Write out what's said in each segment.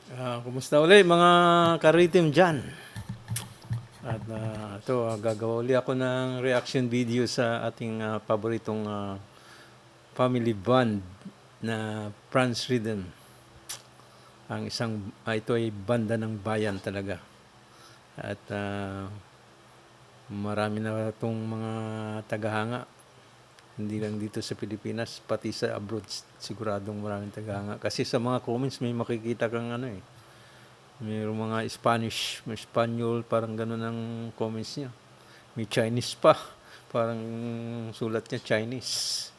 Kumusta uli mga karitim dyan? At ito, gagawa uli ako ng reaction video sa ating paboritong family band na France Rhythm. Ito ay banda ng bayan talaga. At marami na itong mga tagahanga. Hindi lang dito sa Pilipinas, pati sa abroad, siguradong maraming tagahanga. Kasi sa mga comments may makikita kang mayroong mga Spanish, may Espanyol, parang gano'n ang comments niya. May Chinese pa, parang sulat niya Chinese.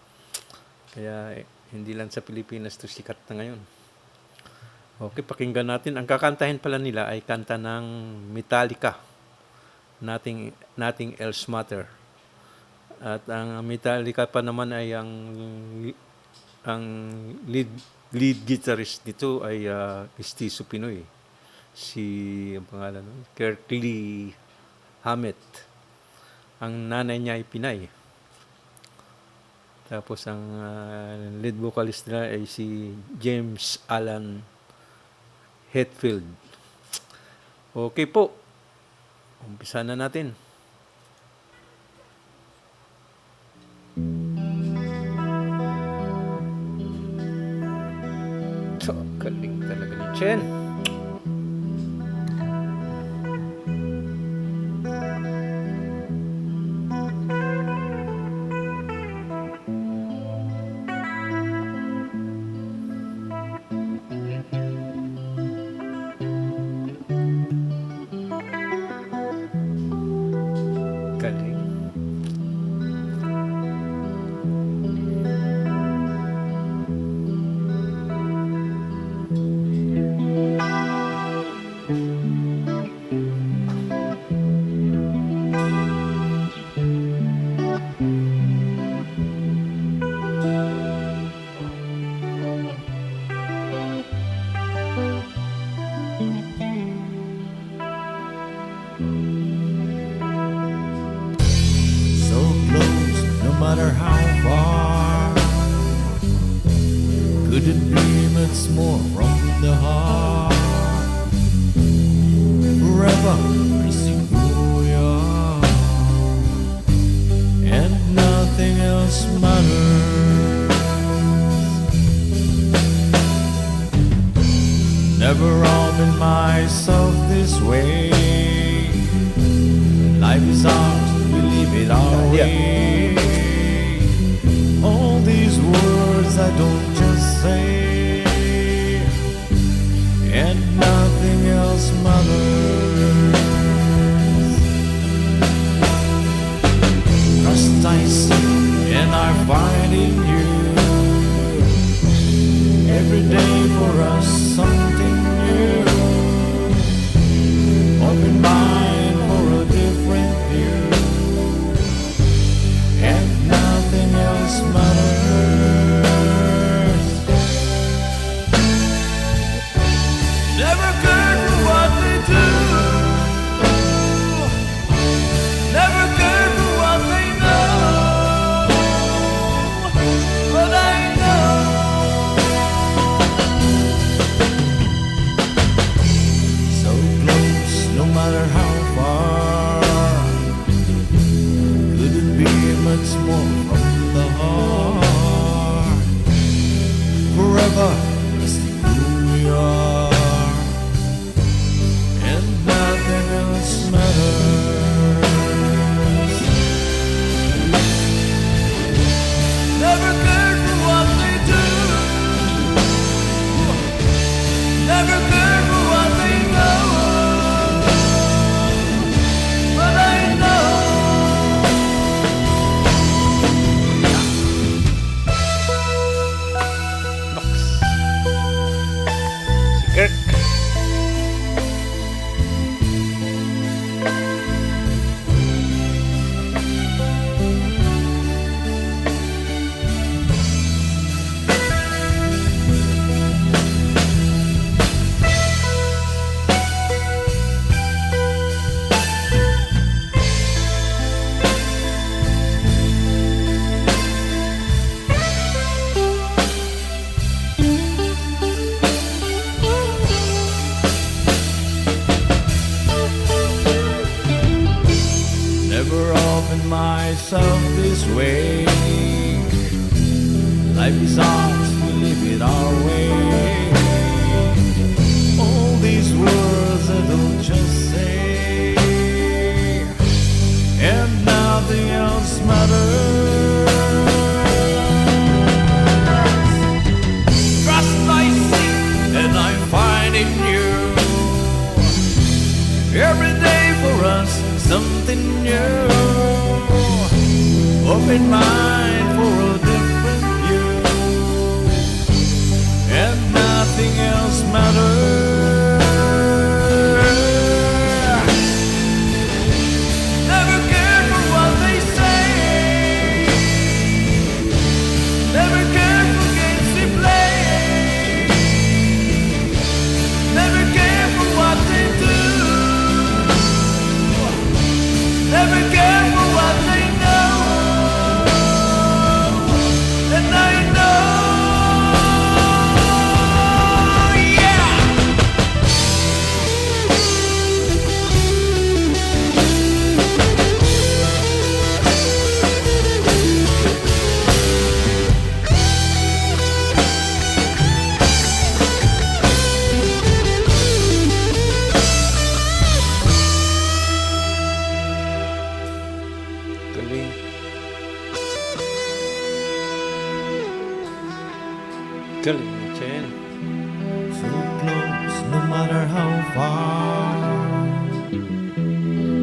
Kaya hindi lang sa Pilipinas to sikat na ngayon. Okay, pakinggan natin. Ang kakantahin pala nila ay kanta ng Metallica, Nothing Else Matter. At ang Metallica pa naman ay ang lead guitarist nito ay Mestizo Pinoy. Ang pangalan nun, Kirkley Hammett. Ang nanay niya ay Pinay. Tapos ang lead vocalist nila ay si James Alan Hetfield. Okay po. Umpisa na natin. So, galing talaga ni Chen. Galing. So close, no matter how far. Couldn't be much more from the heart. Forever missing who we are, and nothing else matters. Never harming myself this way. Life is ours, we live it our way. All these words I don't just say, and nothing else matters. Trust I see and I find in you. Every day for us something new. Open mind for a different view, and nothing else matters. Never cared for what they do, never cared for what they know, but I know so close, no matter how far. Couldn't be much more from the heart. Forever missing who we are, and nothing else matters. Never cared for what they do, never cared for what they know, but I know Si Kirk. ourselves this way. Life is ours, we live it our way. All these words I don't just say, and nothing else matters. Trust I see and I find in you. Every day for us something new. Open mind for a different view, and nothing else matters. Never care for what they say, never care for games they play, never care for what they do, never care for what they know. And I know, yeah. Galing. Galing ni Chen. So close, no matter how far.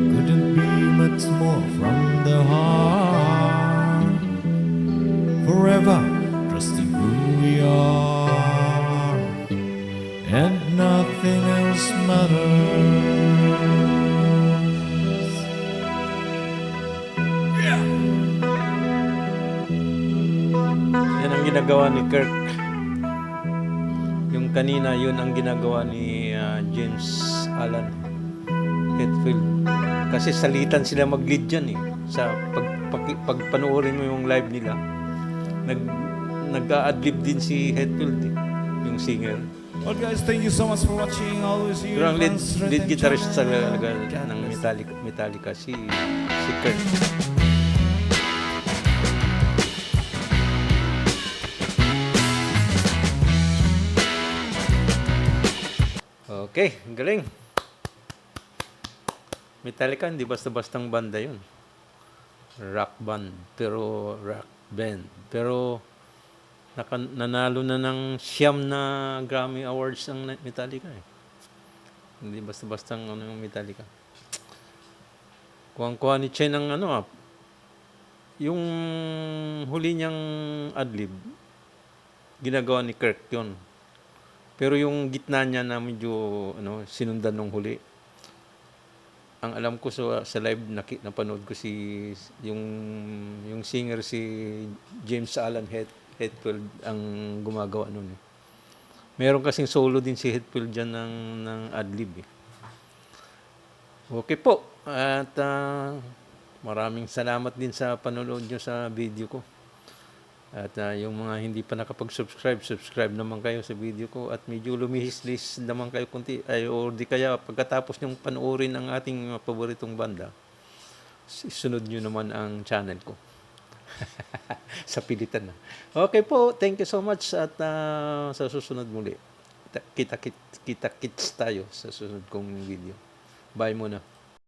Couldn't be much more from the heart. Forever trusting who we are, and nothing else matters. Yeah. Yan ang ginagawa ni Kirk. Yung kanina, yun ang ginagawa ni James Alan Hetfield. Kasi salitan sila mag-lead dyan eh. Sa pag panoorin mo yung live nila, nag-a-adlib din si Hetfield eh, yung singer. Well guys, thank you so much for watching. Always here. Pero ang lead guitarist talaga ng Metallica si Kirk. Okay, galing. Metallica, hindi basta-bastang banda yun. Rock band, pero rock band. Pero nanalo na ng 9 na Grammy Awards ang Metallica eh. Hindi basta-bastang yung Metallica. Kuha ni Chen ang yung huli niyang adlib, ginagawa ni Kirk yun. Pero yung gitna niya na medyo sinundan nung huli. Ang alam ko sa live napanood ko yung singer si James Alan Hetfield ang gumagawa noon eh. Meron kasing solo din si Hetfield diyan ng adlib eh. Okay po. At maraming salamat din sa panonood nyo sa video ko. At yung mga hindi pa nakapag-subscribe, subscribe naman kayo sa video ko. At medyo lumihis-lis naman kayo kunti. O di kaya pagkatapos nyong panoorin ang ating paboritong banda, sunod nyo naman ang channel ko. Sa pilitan na. Okay po, thank you so much. At sa susunod muli, kita-kits tayo sa susunod kong video. Bye muna.